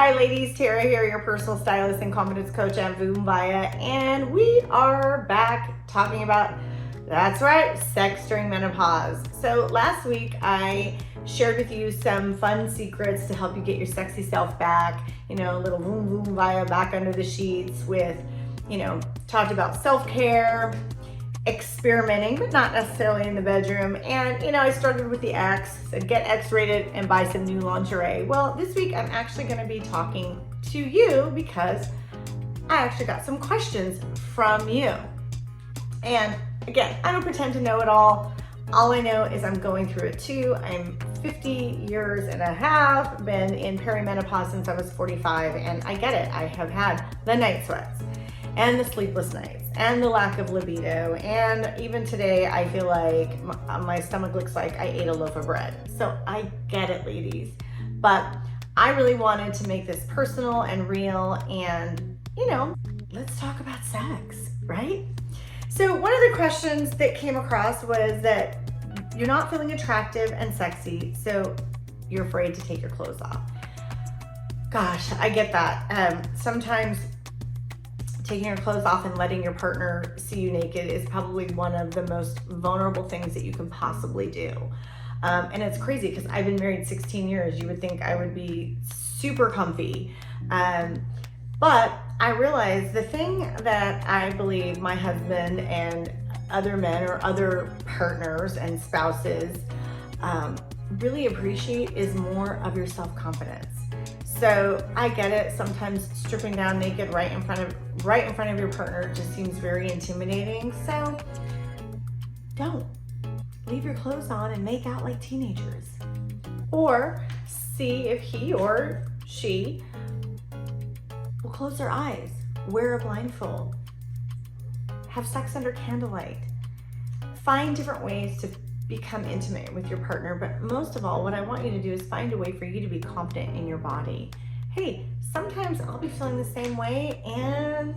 Hi ladies, Tara here, your personal stylist and confidence coach at VoomVaya, and we are back talking about, that's right, sex during menopause. So last week I shared with you some fun secrets to help you get your sexy self back, a little VoomVaya back under the sheets with, talked about self-care, experimenting, but not necessarily in the bedroom. And I started with the X, said get X-rated and buy some new lingerie. Well, this week I'm actually going to be talking to you because I actually got some questions from you. And again, I don't pretend to know it all. All I know is I'm going through it too. I'm 50 years and a half, been in perimenopause since I was 45, and I get it. I have had the night sweats and the sleepless nights and the lack of libido, and even today I feel like my stomach looks like I ate a loaf of bread. So I get it, ladies, but I really wanted to make this personal and real, and let's talk about sex, right? So one of the questions that came across was that you're not feeling attractive and sexy, so you're afraid to take your clothes off. Gosh, I get that. Sometimes taking your clothes off and letting your partner see you naked is probably one of the most vulnerable things that you can possibly do. And it's crazy because I've been married 16 years. You would think I would be super comfy. But I realized the thing that I believe my husband and other men or other partners and spouses really appreciate is more of your self-confidence. So I get it. Sometimes stripping down naked right in front of your partner just seems very intimidating. So don't leave your clothes on and make out like teenagers. Or see if he or she will close their eyes, wear a blindfold, have sex under candlelight. Find different ways to become intimate with your partner, but most of all, what I want you to do is find a way for you to be confident in your body. Hey, sometimes I'll be feeling the same way, and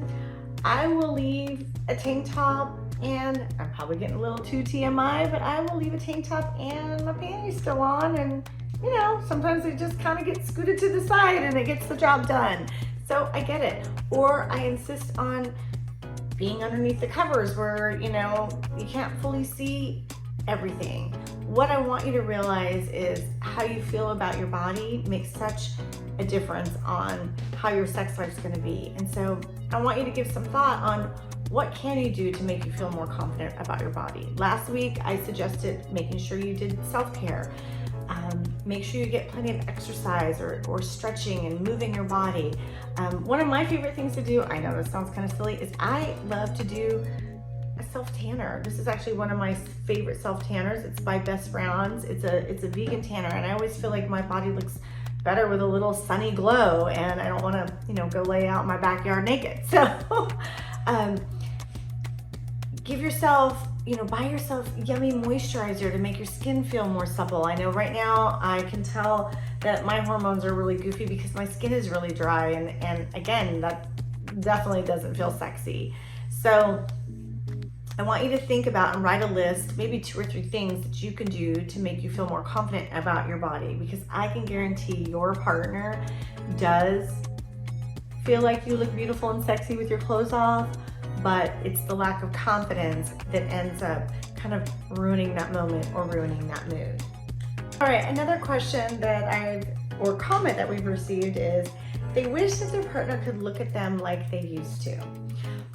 I will leave a tank top, and I'm probably getting a little too TMI, but I will leave a tank top and my panties still on, and sometimes they just kind of get scooted to the side and it gets the job done. So I get it. Or I insist on being underneath the covers where, you can't fully see everything. What I want you to realize is how you feel about your body makes such a difference on how your sex life is going to be. And so I want you to give some thought on what can you do to make you feel more confident about your body. Last week I suggested making sure you did self-care. Make sure you get plenty of exercise or stretching and moving your body. One of my favorite things to do, I know this sounds kind of silly, is I love to do a self-tanner. This is actually one of my favorite self-tanners. It's by Best Browns. It's a vegan tanner, and I always feel like my body looks better with a little sunny glow, and I don't want to, go lay out in my backyard naked. So give yourself, buy yourself yummy moisturizer to make your skin feel more supple. I know right now I can tell that my hormones are really goofy because my skin is really dry, and again, that definitely doesn't feel sexy. So I want you to think about and write a list, maybe 2 or 3 things that you can do to make you feel more confident about your body, because I can guarantee your partner does feel like you look beautiful and sexy with your clothes off, but it's the lack of confidence that ends up kind of ruining that moment or ruining that mood. All right, another question or comment that we've received is they wish that their partner could look at them like they used to.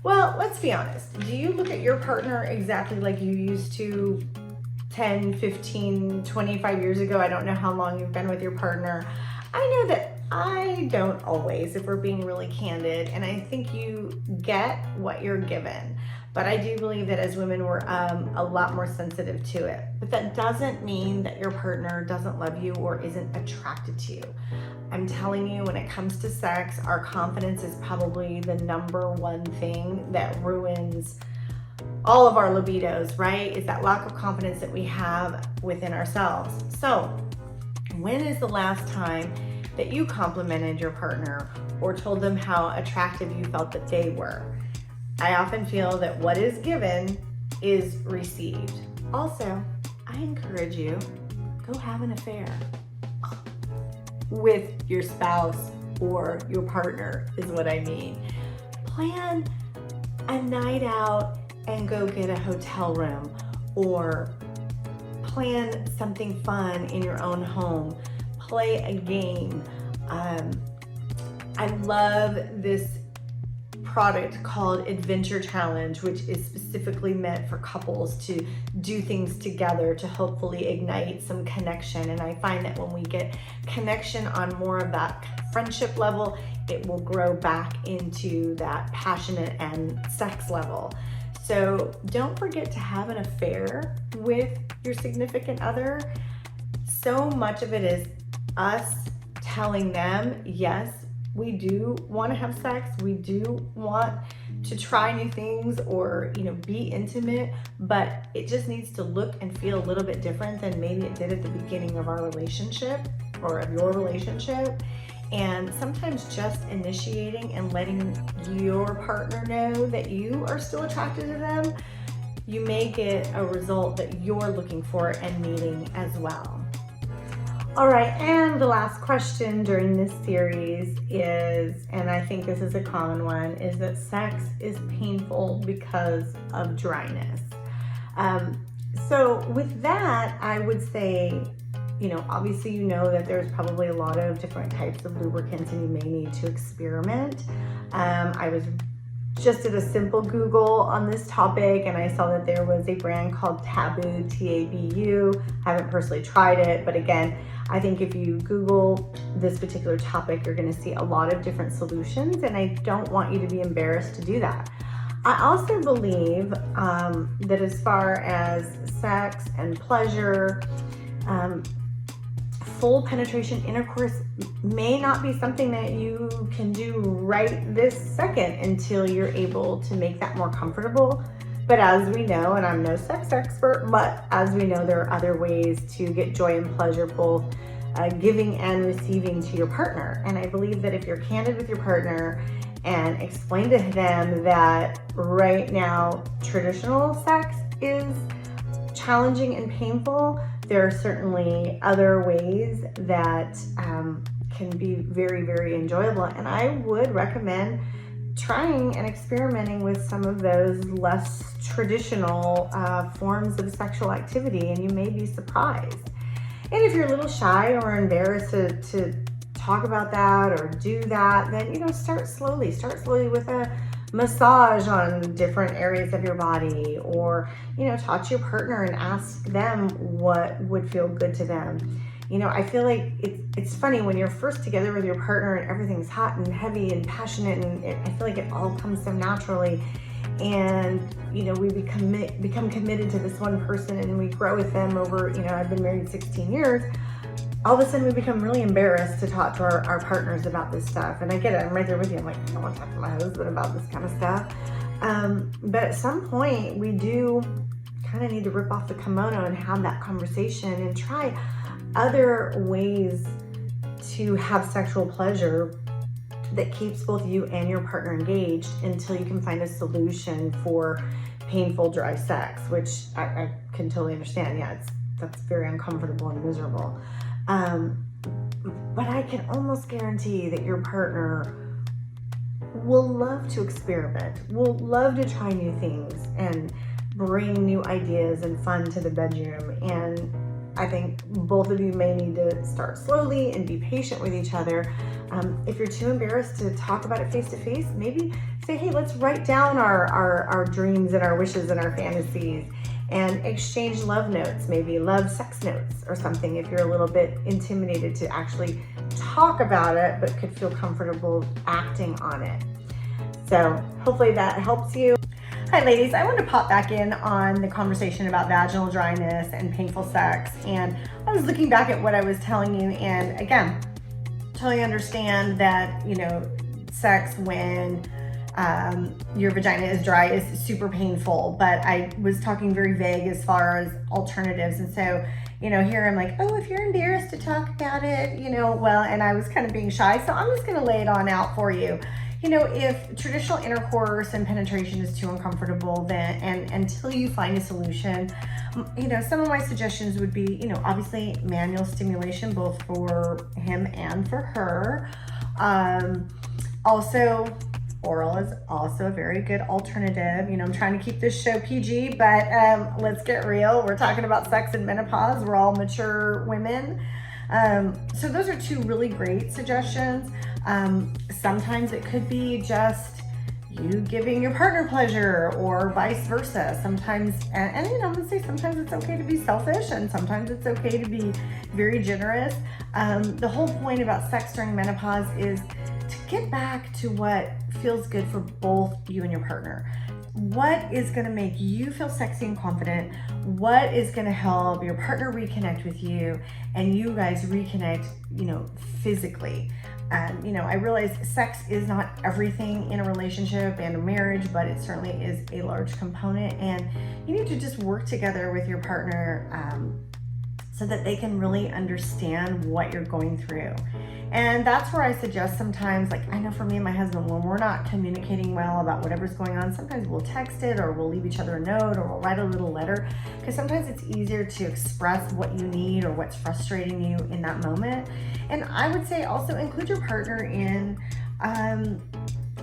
Well, let's be honest. Do you look at your partner exactly like you used to 10, 15, 25 years ago? I don't know how long you've been with your partner. I know that I don't always, if we're being really candid, and I think you get what you're given. But I do believe that as women, we're a lot more sensitive to it. But that doesn't mean that your partner doesn't love you or isn't attracted to you. I'm telling you, when it comes to sex, our confidence is probably the #1 thing that ruins all of our libidos, right? Is that lack of confidence that we have within ourselves. So when is the last time that you complimented your partner or told them how attractive you felt that they were? I often feel that what is given is received. Also, I encourage you, go have an affair with your spouse, or your partner is what I mean. Plan a night out and go get a hotel room, or plan something fun in your own home. Play a game. I love this product called Adventure Challenge, which is specifically meant for couples to do things together to hopefully ignite some connection. And I find that when we get connection on more of that friendship level, it will grow back into that passionate and sex level. So don't forget to have an affair with your significant other. So much of it is us telling them, yes, we do want to have sex, we do want to try new things or, be intimate, but it just needs to look and feel a little bit different than maybe it did at the beginning of our relationship or of your relationship. And sometimes just initiating and letting your partner know that you are still attracted to them, you may get a result that you're looking for and needing as well. All right, and the last question during this series is, and I think this is a common one, is that sex is painful because of dryness. So with that, I would say, obviously that there's probably a lot of different types of lubricants and you may need to experiment. I was just did a simple Google on this topic and I saw that there was a brand called Taboo, T-A-B-U. I haven't personally tried it, but again, I think if you Google this particular topic, you're gonna see a lot of different solutions, and I don't want you to be embarrassed to do that. I also believe that as far as sex and pleasure, full penetration intercourse may not be something that you can do right this second until you're able to make that more comfortable. But as we know, and I'm no sex expert, but as we know, there are other ways to get joy and pleasure, both giving and receiving to your partner. And I believe that if you're candid with your partner and explain to them that right now traditional sex is challenging and painful, there are certainly other ways that can be very, very enjoyable. And I would recommend trying and experimenting with some of those less traditional forms of sexual activity, and you may be surprised. And if you're a little shy or embarrassed to talk about that or do that, then start slowly with a massage on different areas of your body, or talk to your partner and ask them what would feel good to them. I feel like it's funny when you're first together with your partner and everything's hot and heavy and passionate, and I feel like it all comes so naturally, and we become committed to this one person and we grow with them over, I've been married 16 years. All of a sudden we become really embarrassed to talk to our partners about this stuff. And I get it, I'm right there with you. I'm like, I don't want to talk to my husband about this kind of stuff. But at some point we do kind of need to rip off the kimono and have that conversation and try other ways to have sexual pleasure that keeps both you and your partner engaged until you can find a solution for painful, dry sex, which I can totally understand. Yeah, that's very uncomfortable and miserable. But I can almost guarantee that your partner will love to experiment, will love to try new things and bring new ideas and fun to the bedroom. And I think both of you may need to start slowly and be patient with each other. If you're too embarrassed to talk about it face to face, maybe say, hey, let's write down our dreams and our wishes and our fantasies and exchange love notes, maybe love sex notes or something, if you're a little bit intimidated to actually talk about it, but could feel comfortable acting on it. So hopefully that helps you. Hi ladies, I want to pop back in on the conversation about vaginal dryness and painful sex. And I was looking back at what I was telling you, and again, totally understand that, sex when your vagina is dry is super painful, but I was talking very vague as far as alternatives. And so, here I'm like, oh, if you're embarrassed to talk about it, well, and I was kind of being shy, so I'm just going to lay it on out for you. if traditional intercourse and penetration is too uncomfortable, then and until you find a solution, some of my suggestions would be, obviously manual stimulation, both for him and for her. Also, oral is also a very good alternative. I'm trying to keep this show PG, but let's get real. We're talking about sex and menopause. We're all mature women. So those are two really great suggestions. Sometimes it could be just you giving your partner pleasure or vice versa. Sometimes, and I'm gonna say sometimes it's okay to be selfish and sometimes it's okay to be very generous. The whole point about sex during menopause is to get back to what feels good for both you and your partner. What is going to make you feel sexy and confident? What is going to help your partner reconnect with you and you guys reconnect, physically? I realize sex is not everything in a relationship and a marriage, but it certainly is a large component, and you need to just work together with your partner so that they can really understand what you're going through. And that's where I suggest sometimes, like I know for me and my husband, when we're not communicating well about whatever's going on, sometimes we'll text it or we'll leave each other a note or we'll write a little letter, because sometimes it's easier to express what you need or what's frustrating you in that moment. And I would say also include your partner in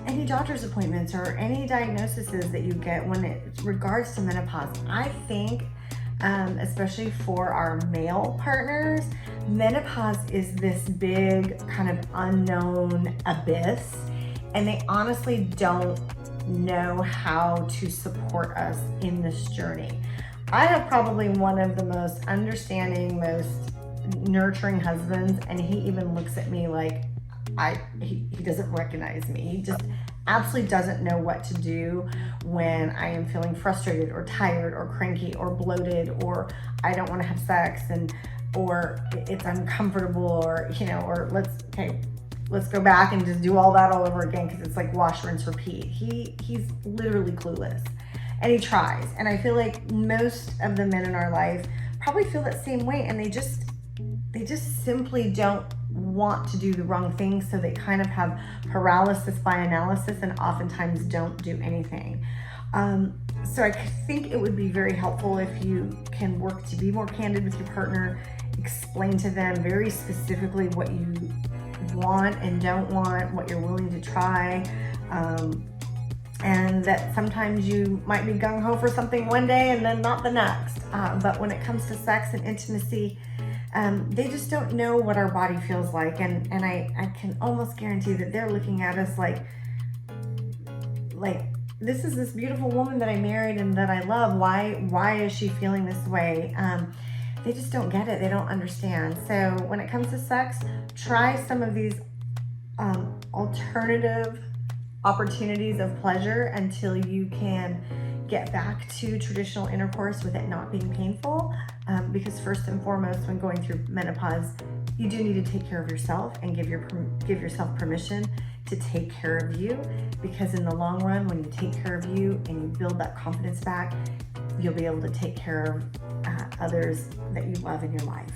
any doctor's appointments or any diagnoses that you get when it regards to menopause. I think especially for our male partners, menopause is this big kind of unknown abyss, and they honestly don't know how to support us in this journey. I have probably one of the most understanding, most nurturing husbands, and he even looks at me like he doesn't recognize me. He just absolutely doesn't know what to do when I am feeling frustrated or tired or cranky or bloated or I don't want to have sex or it's uncomfortable or let's go back and just do all that all over again, because it's like wash, rinse, repeat. He's literally clueless, and he tries, and I feel like most of the men in our life probably feel that same way, and they just simply don't want to do the wrong thing, so they kind of have paralysis by analysis and oftentimes don't do anything. So I think it would be very helpful if you can work to be more candid with your partner, explain to them very specifically what you want and don't want, what you're willing to try, and that sometimes you might be gung-ho for something one day and then not the next. But when it comes to sex and intimacy, they just don't know what our body feels like, and I can almost guarantee that they're looking at us like this is this beautiful woman that I married and that I love. Why is she feeling this way? They just don't get it. They don't understand. So when it comes to sex, try some of these alternative opportunities of pleasure until you can get back to traditional intercourse with it not being painful, because first and foremost, when going through menopause, you do need to take care of yourself and give yourself permission to take care of you, because in the long run, when you take care of you and you build that confidence back, you'll be able to take care of others that you love in your life.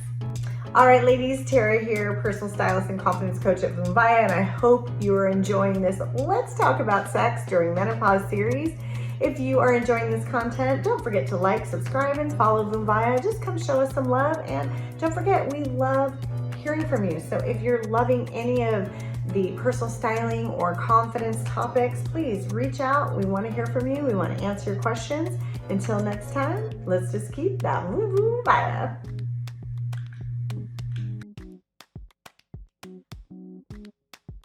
All right, ladies, Tara here, personal stylist and confidence coach at VoomVaya, and I hope you are enjoying this Let's Talk About Sex During Menopause series. If you are enjoying this content, don't forget to like, subscribe, and follow VoomVaya. Just come show us some love, and don't forget, we love hearing from you. So if you're loving any of the personal styling or confidence topics, please reach out. We want to hear from you. We want to answer your questions. Until next time, let's just keep that VoomVaya.